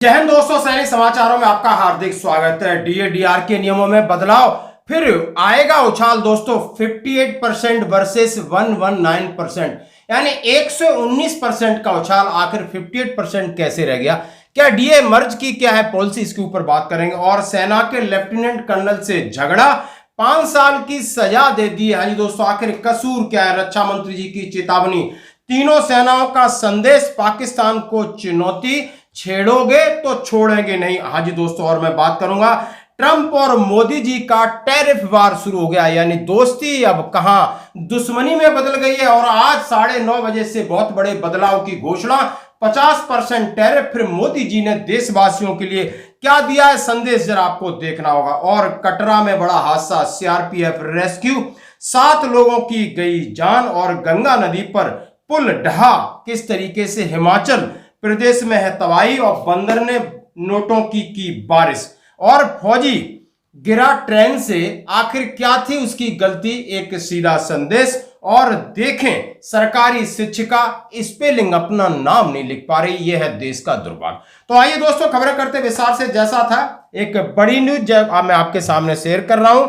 जय हिंद दोस्तों, सैनिक समाचारों में आपका हार्दिक स्वागत है। डीएडीआर के नियमों में बदलाव, फिर आएगा उछाल दोस्तों। 58% वर्सेस 119%, यानी 119% का उछाल आखिर 58% कैसे रह गया? क्या डीए मर्ज की क्या है पॉलिसी, इसके ऊपर बात करेंगे। और सेना के लेफ्टिनेंट कर्नल से झगड़ा, 5 साल की सजा दे दी। हाँ जी दोस्तों, आखिर कसूर क्या है? रक्षा मंत्री जी की चेतावनी, तीनों सेनाओं का संदेश, पाकिस्तान को चुनौती, छेड़ोगे तो छोड़ेंगे नहीं। हाँ जी दोस्तों, और मैं बात करूंगा ट्रंप और मोदी जी का टैरिफ वार शुरू हो गया, यानी दोस्ती अब कहां दुश्मनी में बदल गई है। और आज 9:30 बजे से बहुत बड़े बदलाव की घोषणा, 50% टैरिफ। फिर मोदी जी ने देशवासियों के लिए क्या दिया है संदेश, जरा आपको देखना होगा। और कटरा में बड़ा हादसा, सीआरपीएफ रेस्क्यू, 7 लोगों की गई जान। और गंगा नदी पर पुल ढहा, किस तरीके से हिमाचल प्रदेश में है तबाही। और बंदर ने नोटों की बारिश। और फौजी गिरा ट्रेन से, आखिर क्या थी उसकी गलती, एक सीधा संदेश। और देखें, सरकारी शिक्षिका स्पेलिंग अपना नाम नहीं लिख पा रही, यह है देश का दुर्भाग्य। तो आइए दोस्तों, खबरें करते विस्तार से। जैसा था एक बड़ी न्यूज मैं आपके सामने शेयर कर रहा हूं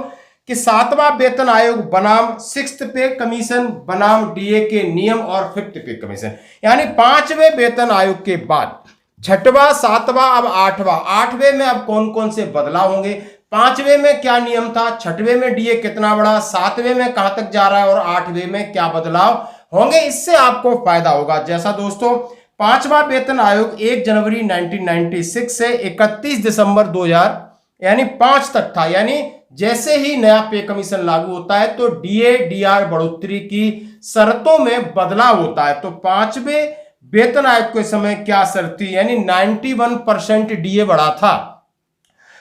कि 7वां वेतन आयोग बनाम 6th पे कमीशन बनाम डीए के नियम और 5th पे कमीशन, यानी 5वें वेतन आयोग के बाद 6वां, 7वां, अब 8वां। 8वें में अब कौन कौन से बदलाव होंगे? 5वें में क्या नियम था? 6वें में डीए कितना बढ़ा? 7वें में कहां तक जा रहा है? और 8वें में क्या बदलाव होंगे? इससे आपको फायदा होगा। जैसा दोस्तों, 5वां वेतन आयोग 1 जनवरी 1996 से 31 दिसंबर 2000 यानी 5 तक था। यानी जैसे ही नया पे कमीशन लागू होता है तो डीए डीआर बढ़ोतरी की शर्तों में बदलाव होता है। तो 5वें वेतन आयोग के समय क्या शर्त थी? यानी 91% डीए बढ़ा था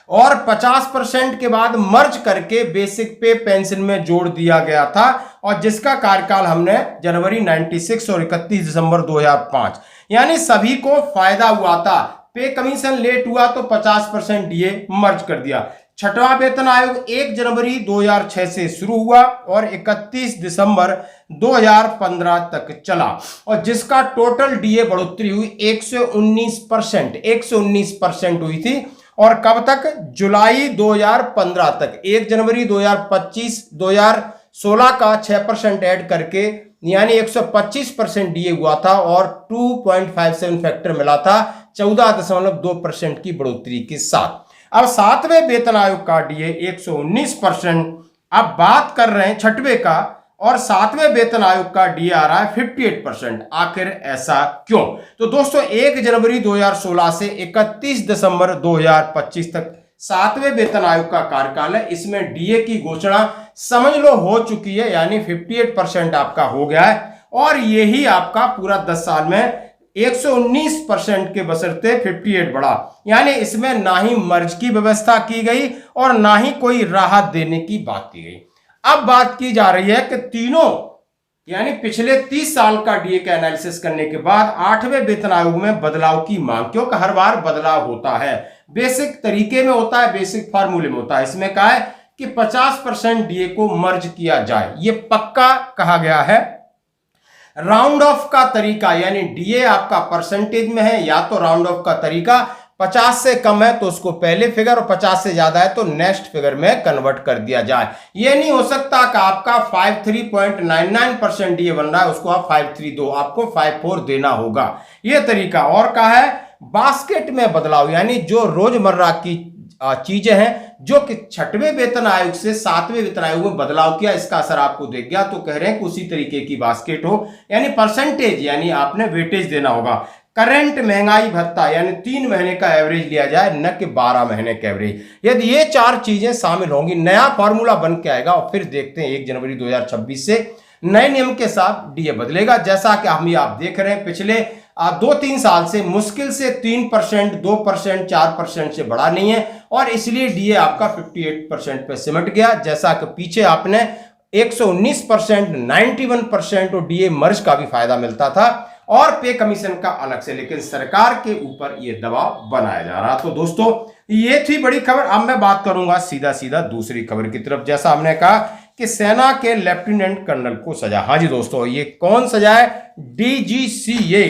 और 50% के बाद मर्ज करके बेसिक पे पेंशन में जोड़ दिया गया था, और जिसका कार्यकाल हमने जनवरी 96 और 31 दिसंबर 2005, यानी सभी को फायदा हुआ था। पे कमीशन लेट हुआ तो 50% डीए मर्ज कर दिया। 6वां वेतन आयोग 1 जनवरी 2006 से शुरू हुआ और 31 दिसंबर 2015 तक चला, और जिसका टोटल डीए बढ़ोतरी हुई 119% हुई थी। और कब तक? जुलाई 2015 तक। 1 जनवरी 2025 2016 का 6% ऐड करके, यानी 125% डीए हुआ था और 2.57 फैक्टर मिला था 14.2% की बढ़ोतरी के साथ। अब 7वें वेतन आयोग का डीए 119%। अब बात कर रहे हैं 6वें का, और 7वें वेतन आयोग का डीए आ रहा है 58%। आखिर ऐसा क्यों? तो दोस्तों, 1 जनवरी 2016 से 31 दिसंबर 2025 तक 7वें वेतन आयोग का कार्यकाल है। इसमें डीए की घोषणा समझ लो हो चुकी है, यानी 58% आपका हो गया है। और यही आपका पूरा 10 साल में 119% के बशर्ते 58 बढ़ा, यानी इसमें ना ही मर्ज की व्यवस्था की गई और ना ही कोई राहत देने की बात की गई। अब बात की जा रही है कि तीनों, यानी पिछले 30 साल का डीए का एनालिसिस करने के बाद 8वें वेतन आयोग में बदलाव की मांग, क्योंकि हर बार बदलाव होता है, बेसिक तरीके में होता है, बेसिक फार्मूले में होता है। इसमें कहा है कि 50% डीए को मर्ज किया जाए, यह पक्का कहा गया है। राउंड ऑफ का तरीका, यानी डीए आपका परसेंटेज में है, या तो राउंड ऑफ का तरीका 50 से कम है तो उसको पहले फिगर, और 50 से ज्यादा है तो नेक्स्ट फिगर में कन्वर्ट कर दिया जाए। यह नहीं हो सकता कि आपका 53.99% डीए बन रहा है, उसको आप 53 दो, आपको 54 देना होगा, यह तरीका। और कहा है बास्केट में बदलाव, यानी जो रोजमर्रा की चीजें हैं जो कि 6वें वेतन आयोग से 7वें वेतन आयोग में बदलाव किया, इसका असर आपको देख गया। तो कह रहे हैं कि उसी तरीके की बास्केट हो, यानी परसेंटेज, यानी आपने वेटेज देना होगा। करंट महंगाई भत्ता, यानी 3 महीने का एवरेज लिया जाए, न कि 12 महीने का एवरेज। यदि ये 4 चीजें शामिल होंगी, नया फॉर्मूला बन के आएगा, और फिर देखते हैं 1 जनवरी 2026 से नए नियम के साथ डीए बदलेगा। जैसा कि हम आप देख रहे हैं पिछले 2-3 साल से मुश्किल से 3%, 2%, 4% से बढ़ा नहीं है, और इसलिए डीए आपका 58% पे सिमट गया। जैसा कि पीछे आपने 119%, 91% और डीए मर्ज का भी फायदा मिलता था, और पे कमीशन का अलग से, लेकिन सरकार के ऊपर यह दबाव बनाया जा रहा। तो दोस्तों, ये थी बड़ी खबर। अब मैं बात करूंगा सीधा सीधा दूसरी खबर की तरफ। जैसा हमने कहा कि सेना के लेफ्टिनेंट कर्नल को सजा। हाँ जी दोस्तों, ये कौन सजा है? डीजीसीए,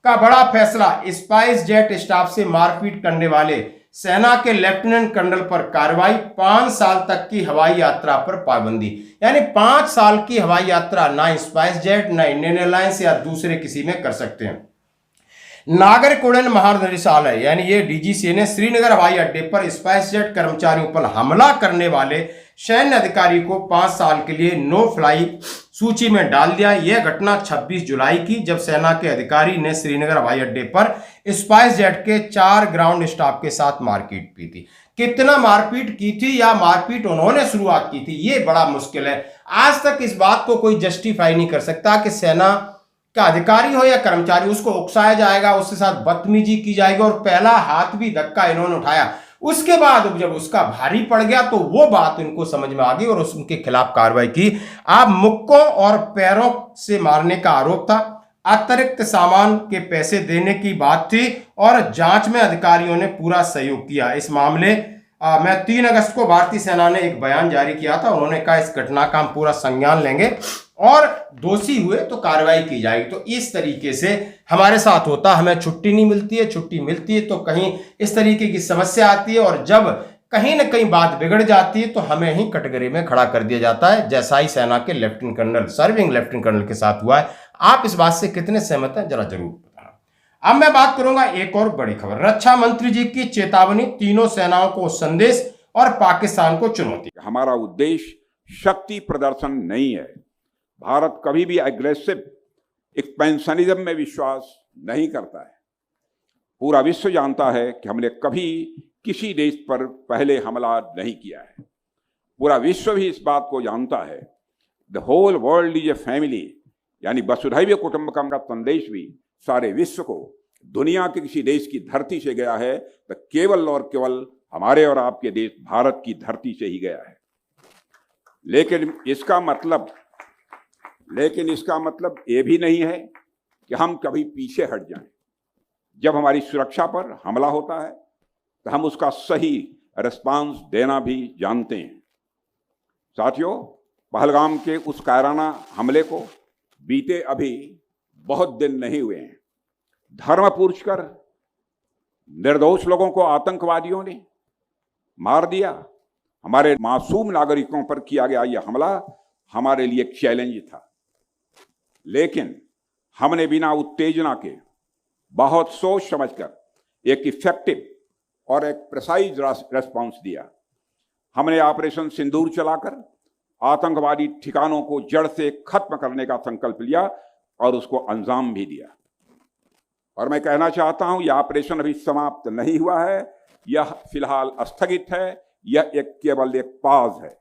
का बड़ा फैसला, स्पाइस जेट स्टाफ से मारपीट करने वाले सेना के लेफ्टिनेंट कर्नल पर कार्रवाई, 5 साल तक की हवाई यात्रा पर पाबंदी। यानी 5 साल की हवाई यात्रा ना स्पाइस जेट ना इंडियन एयरलाइंस या दूसरे किसी में कर सकते हैं। नागरिक उड्डयन महानिदेशालय यानी ये डीजीसीए ने श्रीनगर हवाई अड्डे पर स्पाइस जेट कर्मचारियों पर हमला करने वाले सैन्य अधिकारी को 5 साल के लिए नो फ्लाई सूची में डाल दिया। यह घटना 26 जुलाई की, जब सेना के अधिकारी ने श्रीनगर हवाई अड्डे पर स्पाइस जेट के 4 ग्राउंड स्टाफ के साथ मारपीट की थी। कितना मारपीट की थी या मारपीट उन्होंने शुरुआत की थी, ये बड़ा मुश्किल है। आज तक इस बात को कोई जस्टिफाई नहीं कर सकता कि सेना का अधिकारी हो या कर्मचारी, उसको उकसाया जाएगा, उसके साथ बदतमीजी की जाएगी और पहला हाथ भी धक्का इन्होंने उठाया। उसके बाद जब उसका भारी पड़ गया तो वो बात इनको समझ में आ गई और उनके खिलाफ कार्रवाई की। आप मुक्कों और पैरों से मारने का आरोप था, अतिरिक्त सामान के पैसे देने की बात थी और जांच में अधिकारियों ने पूरा सहयोग किया। इस मामले में 3 अगस्त को भारतीय सेना ने एक बयान जारी किया था। उन्होंने कहा इस घटना का हम पूरा संज्ञान लेंगे और दोषी हुए तो कार्रवाई की जाएगी। तो इस तरीके से हमारे साथ होता, हमें छुट्टी नहीं मिलती है, छुट्टी मिलती है तो कहीं इस तरीके की समस्या आती है और जब कहीं ना कहीं बात बिगड़ जाती है तो हमें ही कटघरे में खड़ा कर दिया जाता है, जैसा ही सेना के lieutenant colonel, serving lieutenant colonel के साथ हुआ है। आप इस बात से कितने सहमत हैं, जरा जरूर बताना। अब मैं बात करूंगा एक और बड़ी खबर, रक्षा मंत्री जी की चेतावनी, तीनों सेनाओं को संदेश और पाकिस्तान को चुनौती। हमारा उद्देश्य शक्ति प्रदर्शन नहीं है। भारत कभी भी एग्रेसिव एक्सपेंशनिज्म में विश्वास नहीं करता है। पूरा विश्व जानता है कि हमने कभी किसी देश पर पहले हमला नहीं किया है। पूरा विश्व भी इस बात को जानता है। The whole world is a family, यानी वसुधैव कुटुंबकम का संदेश भी सारे विश्व को दुनिया के किसी देश की धरती से गया है तो केवल और केवल हमारे और आपके देश भारत की धरती से ही गया है। लेकिन इसका मतलब ये भी नहीं है कि हम कभी पीछे हट जाएं। जब हमारी सुरक्षा पर हमला होता है तो हम उसका सही रिस्पांस देना भी जानते हैं। साथियों, पहलगाम के उस कायराना हमले को बीते अभी बहुत दिन नहीं हुए हैं। धर्म पूछकर निर्दोष लोगों को आतंकवादियों ने मार दिया। हमारे मासूम नागरिकों पर किया गया यह हमला हमारे लिए एक चैलेंज था, लेकिन हमने बिना उत्तेजना के बहुत सोच समझकर एक इफेक्टिव और एक प्रिसाइज रेस्पॉन्स दिया। हमने ऑपरेशन सिंदूर चलाकर आतंकवादी ठिकानों को जड़ से खत्म करने का संकल्प लिया और उसको अंजाम भी दिया। और मैं कहना चाहता हूं, यह ऑपरेशन अभी समाप्त नहीं हुआ है, यह फिलहाल स्थगित है, यह केवल एक पॉज है।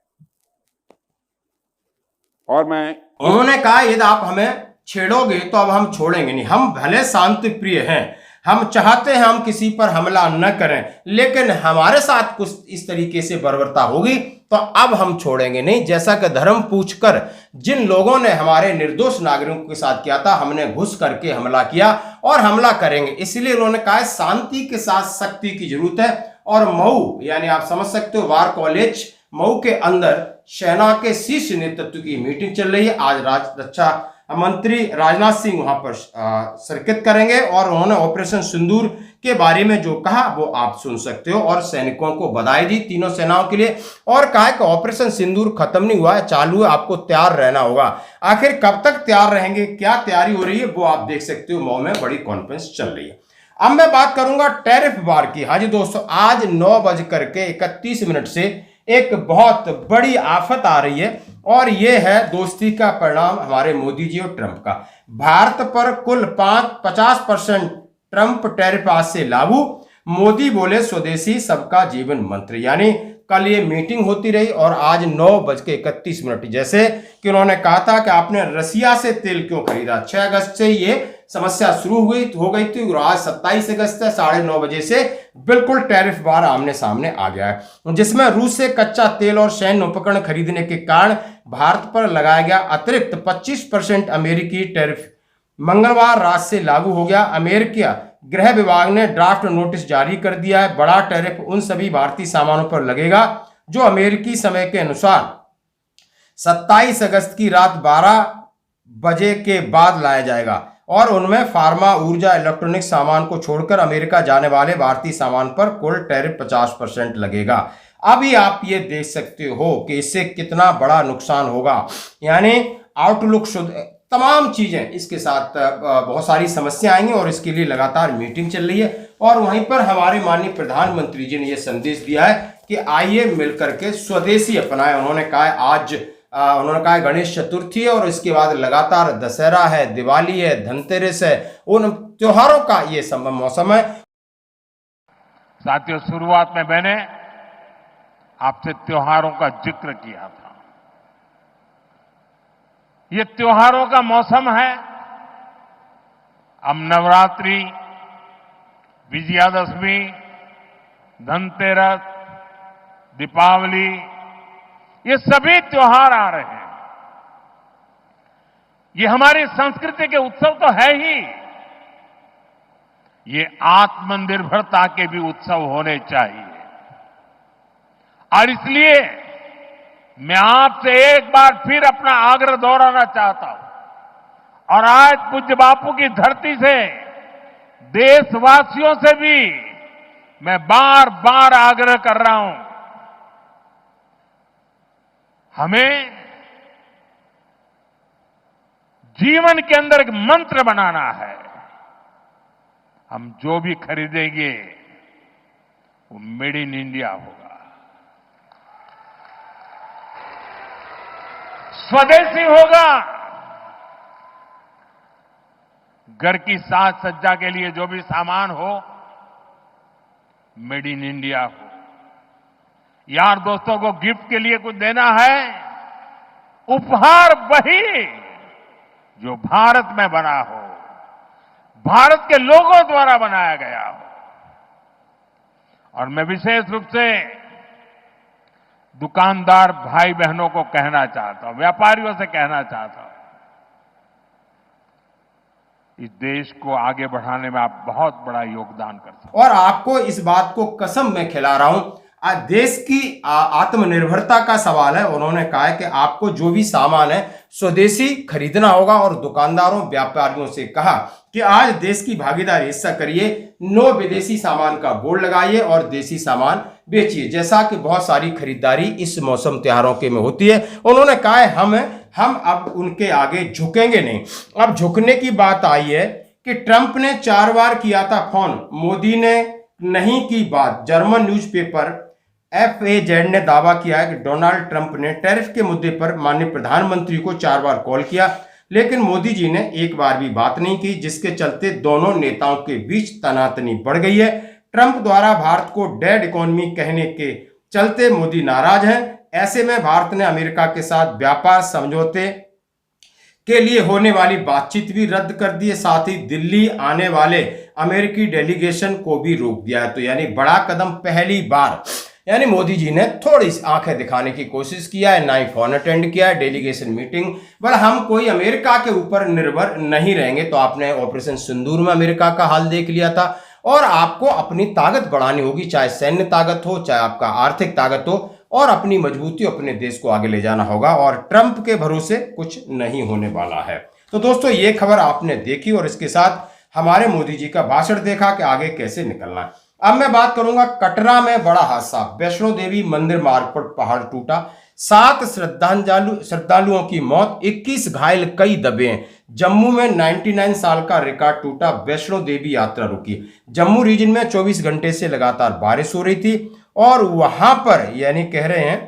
और उन्होंने कहा यदि आप हमें छेड़ोगे तो अब हम छोड़ेंगे नहीं। हम भले शांति प्रिय हैं, हम चाहते हैं हम किसी पर हमला न करें, लेकिन हमारे साथ कुछ इस तरीके से बर्बरता होगी तो अब हम छोड़ेंगे नहीं। जैसा कि धर्म पूछकर जिन लोगों ने हमारे निर्दोष नागरिकों के साथ किया था, हमने घुस करके हमला किया और हमला करेंगे। इसलिए उन्होंने कहा शांति के साथ शक्ति की जरूरत है। और मऊ, यानी आप समझ सकते हो, वार कॉलेज मऊ के अंदर सेना के शीर्ष नेतृत्व की मीटिंग चल रही है। आज रक्षा मंत्री राजनाथ सिंह वहां पर शिरकत करेंगे और उन्होंने ऑपरेशन सिंदूर के बारे में जो कहा वो आप सुन सकते हो और सैनिकों को बधाई दी, तीनों सेनाओं के लिए, और कहा कि ऑपरेशन सिंदूर खत्म नहीं हुआ है, चालू है, आपको तैयार रहना होगा। आखिर कब तक तैयार रहेंगे, क्या तैयारी हो रही है, वो आप देख सकते हो। मऊ में बड़ी कॉन्फ्रेंस चल रही है। अब मैं बात करूंगा टैरिफ वार की। हाँ जी दोस्तों, आज 9:31 से एक बहुत बड़ी आफत आ रही है और यह है दोस्ती का परिणाम हमारे मोदी जी और ट्रंप का। भारत पर कुल 50% ट्रंप टैरिफ आज से लागू। मोदी बोले स्वदेशी सबका जीवन मंत्र। यानी कल ये मीटिंग होती रही और आज 9:31, जैसे कि उन्होंने कहा था कि आपने रसिया से तेल क्यों खरीदा। 6 अगस्त से ये समस्या शुरू हो गई थी और आज 27 अगस्त है, 9:30 बजे से बिल्कुल टैरिफ वार आमने सामने आ गया है, जिसमें रूस से कच्चा तेल और सैन्य उपकरण खरीदने के कारण भारत पर लगाया गया अतिरिक्त 25% अमेरिकी टैरिफ मंगलवार रात से लागू हो गया। अमेरिकी गृह विभाग ने ड्राफ्ट नोटिस जारी कर दिया है। बड़ा टैरिफ उन सभी भारतीय सामानों पर लगेगा जो अमेरिकी समय के अनुसार 27 अगस्त की रात 12 बजे के बाद लाया जाएगा। और उनमें फार्मा, ऊर्जा, इलेक्ट्रॉनिक सामान को छोड़कर अमेरिका जाने वाले भारतीय सामान पर कुल टैरिफ 50% लगेगा। अभी आप ये देख सकते हो कि इससे कितना बड़ा नुकसान होगा। यानी आउटलुक शुद्ध, तमाम चीजें इसके साथ बहुत सारी समस्या आएंगी और इसके लिए लगातार मीटिंग चल रही है। और वहीं पर हमारे माननीय प्रधानमंत्री जी ने यह संदेश दिया है कि आइए मिलकर के स्वदेशी अपनाएं। उन्होंने कहा आज गणेश चतुर्थी है और इसके बाद लगातार दशहरा है, दिवाली है, धनतेरस है, उन त्योहारों का ये मौसम है। साथियों, शुरुआत में मैंने आपसे त्योहारों का जिक्र किया था। ये त्योहारों का मौसम है। अब नवरात्रि, विजयादशमी, धनतेरस, दीपावली, ये सभी त्योहार आ रहे हैं। ये हमारी संस्कृति के उत्सव तो है ही, ये आत्मनिर्भरता के भी उत्सव होने चाहिए। और इसलिए मैं आपसे एक बार फिर अपना आग्रह दोहराना चाहता हूं और आज पूज्य बापू की धरती से देशवासियों से भी मैं बार बार आग्रह कर रहा हूं, हमें जीवन के अंदर एक मंत्र बनाना है। हम जो भी खरीदेंगे वो मेड इन इंडिया होगा, स्वदेशी होगा। घर की साज सज्जा के लिए जो भी सामान हो, मेड इन इंडिया हो। यार दोस्तों को गिफ्ट के लिए कुछ देना है, उपहार वही जो भारत में बना हो, भारत के लोगों द्वारा बनाया गया हो। और मैं विशेष रूप से दुकानदार भाई बहनों को कहना चाहता हूं, व्यापारियों से कहना चाहता हूं, इस देश को आगे बढ़ाने में आप बहुत बड़ा योगदान कर सकते हैं। और आपको इस बात को कसम मैं खिला रहा हूं, देश की आत्मनिर्भरता का सवाल है। उन्होंने कहा है कि आपको जो भी सामान है स्वदेशी खरीदना होगा और दुकानदारों, व्यापारियों से कहा कि आज देश की भागीदारी हिस्सा करिए, नो विदेशी सामान का बोर्ड लगाइए और देसी सामान बेचिए, जैसा कि बहुत सारी खरीदारी इस मौसम त्योहारों के में होती है। उन्होंने कहा है हम अब उनके आगे झुकेंगे नहीं। अब झुकने की बात आई है कि ट्रंप ने 4 बार किया था फोन, मोदी ने नहीं की बात। जर्मन न्यूज़पेपर FAZ ने दावा किया है कि डोनाल्ड ट्रंप ने टैरिफ के मुद्दे पर माननीय प्रधानमंत्री को 4 बार कॉल किया, लेकिन मोदी जी ने एक बार भी बात नहीं की, जिसके चलते दोनों नेताओं के बीच तनातनी बढ़ गई है। ट्रंप द्वारा भारत को डेड इकोनॉमी कहने के चलते मोदी नाराज हैं। ऐसे में भारत ने अमेरिका के साथ व्यापार समझौते के लिए होने वाली बातचीत भी रद्द कर दी है, साथ ही दिल्ली आने वाले अमेरिकी डेलीगेशन को भी रोक दिया है। तो यानी बड़ा कदम पहली बार यानी मोदी जी ने थोड़ी सी आंखें दिखाने की कोशिश किया है, ना ही फोन अटेंड किया है, डेलीगेशन मीटिंग। बट हम कोई अमेरिका के ऊपर निर्भर नहीं रहेंगे। तो आपने ऑपरेशन सिंदूर में अमेरिका का हाल देख लिया था। और आपको अपनी ताकत बढ़ानी होगी, चाहे सैन्य ताकत हो, चाहे आपका आर्थिक ताकत हो, और अपनी मजबूती अपने देश को आगे ले जाना होगा। और ट्रंप के भरोसे कुछ नहीं होने वाला है। तो दोस्तों, ये खबर आपने देखी और इसके साथ हमारे मोदी जी का भाषण देखा कि आगे कैसे निकलना है। अब मैं बात करूंगा कटरा में बड़ा हादसा, वैष्णो देवी मंदिर मार्ग पर पहाड़ टूटा, 7 श्रद्धालुओं की मौत, 21 घायल, कई दबे हैं। जम्मू में 99 साल का रिकॉर्ड टूटा, वैष्णो देवी यात्रा रुकी। जम्मू रीजन में 24 घंटे से लगातार बारिश हो रही थी और वहां पर यानी कह रहे हैं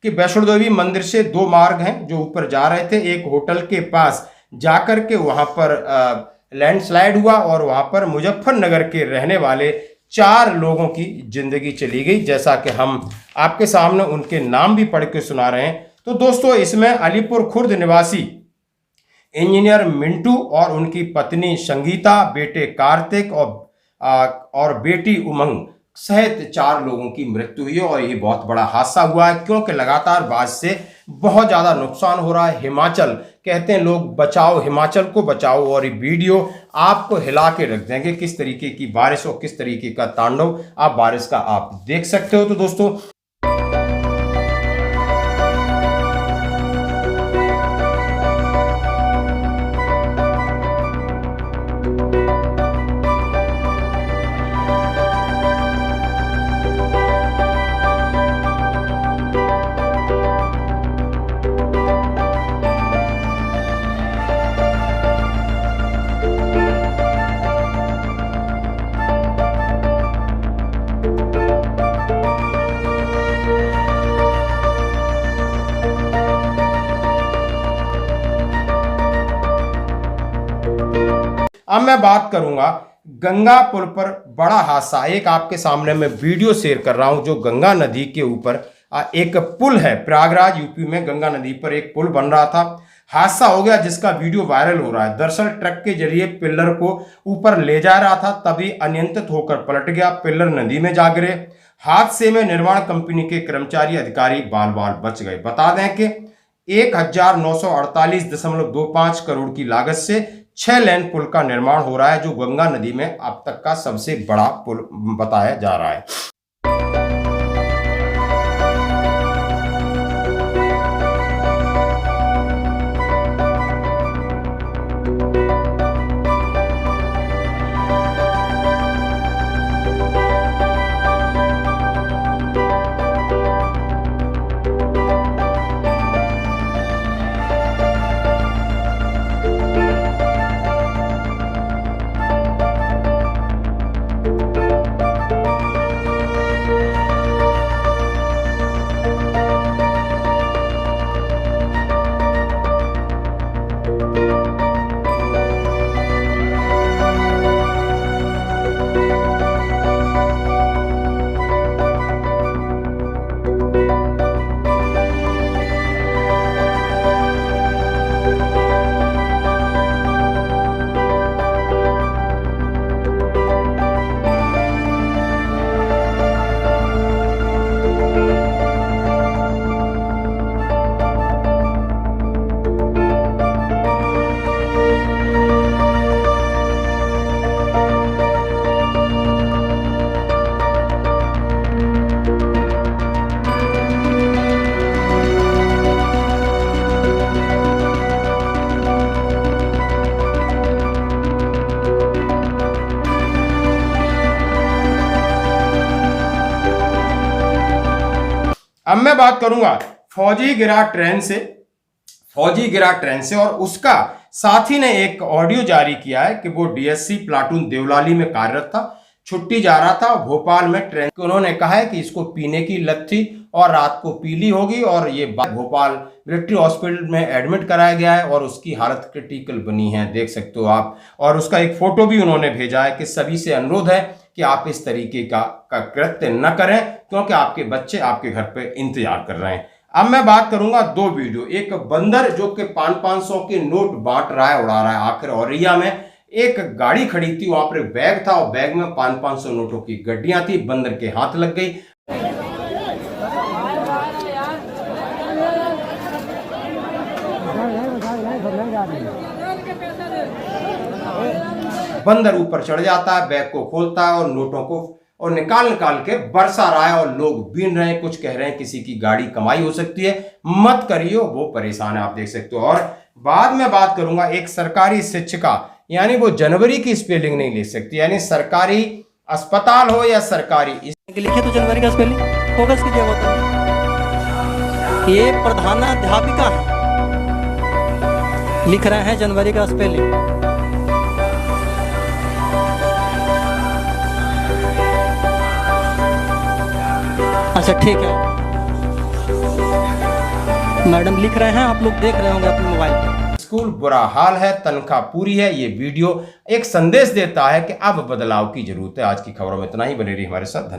कि वैष्णो देवी मंदिर से 2 मार्ग हैं जो ऊपर जा रहे थे। एक होटल के पास जाकर के वहां पर लैंडस्लाइड हुआ और वहां पर मुजफ्फरनगर के रहने वाले 4 लोगों की जिंदगी चली गई, जैसा कि हम आपके सामने उनके नाम भी पढ़ के सुना रहे हैं। तो दोस्तों, इसमें अलीपुर खुर्द निवासी इंजीनियर मिंटू और उनकी पत्नी संगीता, बेटे कार्तिक और बेटी उमंग सहित 4 लोगों की मृत्यु हुई है। और ये बहुत बड़ा हादसा हुआ है क्योंकि लगातार बारिश से बहुत ज़्यादा नुकसान हो रहा है। हिमाचल कहते हैं लोग, बचाओ हिमाचल को बचाओ, और ये वीडियो आपको हिला के रख देंगे किस तरीके की बारिश और किस तरीके का तांडव आप बारिश का आप देख सकते हो। तो दोस्तों, अब मैं बात करूंगा गंगा पुल पर बड़ा हादसा। एक आपके सामने मैं वीडियो शेयर कर रहा हूं जो गंगा नदी के ऊपर एक पुल है, प्रयागराज यूपी में गंगा नदी पर एक पुल बन रहा था। हादसा हो गया जिसका वीडियो वायरल हो रहा है। दरअसल ट्रक के जरिए पिलर को ऊपर ले जा रहा था, तभी अनियंत्रित होकर पलट गया, पिलर नदी में जा गिरे। हादसे में निर्माण कंपनी के कर्मचारी अधिकारी बाल बाल बच गए। बता दें कि 1948.25 करोड़ की लागत से 6 लेन पुल का निर्माण हो रहा है, जो गंगा नदी में अब तक का सबसे बड़ा पुल बताया जा रहा है। अब मैं बात करूंगा फौजी गिरा ट्रेन से और उसका साथी ने एक ऑडियो जारी किया है कि वो डीएससी प्लाटून देवलाली में कार्यरत था, छुट्टी जा रहा था भोपाल में ट्रेन। उन्होंने कहा है कि इसको पीने की लत थी और रात को पीली होगी और ये भोपाल मिलिट्री हॉस्पिटल में एडमिट कराया गया है और उसकी हालत क्रिटिकल बनी है, देख सकते हो आप। और उसका एक फोटो भी उन्होंने भेजा है कि सभी से अनुरोध है कि आप इस तरीके का कृत्य न करें क्योंकि आपके बच्चे आपके घर पे इंतजार कर रहे हैं। अब मैं बात करूंगा 2 वीडियो। एक बंदर जो कि 500 के नोट बांट रहा है, उड़ा रहा है। आखिर औरैया में एक गाड़ी खड़ी थी, वहां पर बैग था और बैग में 500 नोटों की गड्डियां थी, बंदर के हाथ लग गई। बंदर ऊपर चढ़ जाता है, बैग को खोलता है और नोटों को और निकाल के बरसा रहा है और लोग बीन रहे हैं। कुछ कह रहे हैं किसी की गाड़ी कमाई हो सकती है, मत करियो, वो परेशान है, आप देख सकते हो। और बाद में बात करूंगा एक सरकारी शिक्षिका, यानी वो जनवरी की स्पेलिंग नहीं लिख सकती, यानी सरकारी अस्पताल हो या सरकारी लिखे तो जनवरी का स्पेलिंग फोकस कीजिए। वो ये प्रधानाध्यापिका है, लिख रहे हैं जनवरी का स्पेलिंग। अच्छा ठीक है मैडम, लिख रहे हैं, आप लोग देख रहे होंगे अपने मोबाइल पर। स्कूल बुरा हाल है, तनख्वाह पूरी है। ये वीडियो एक संदेश देता है कि अब बदलाव की जरूरत है। आज की खबरों में इतना ही, बने रही हमारे साथ। धन्यवाद।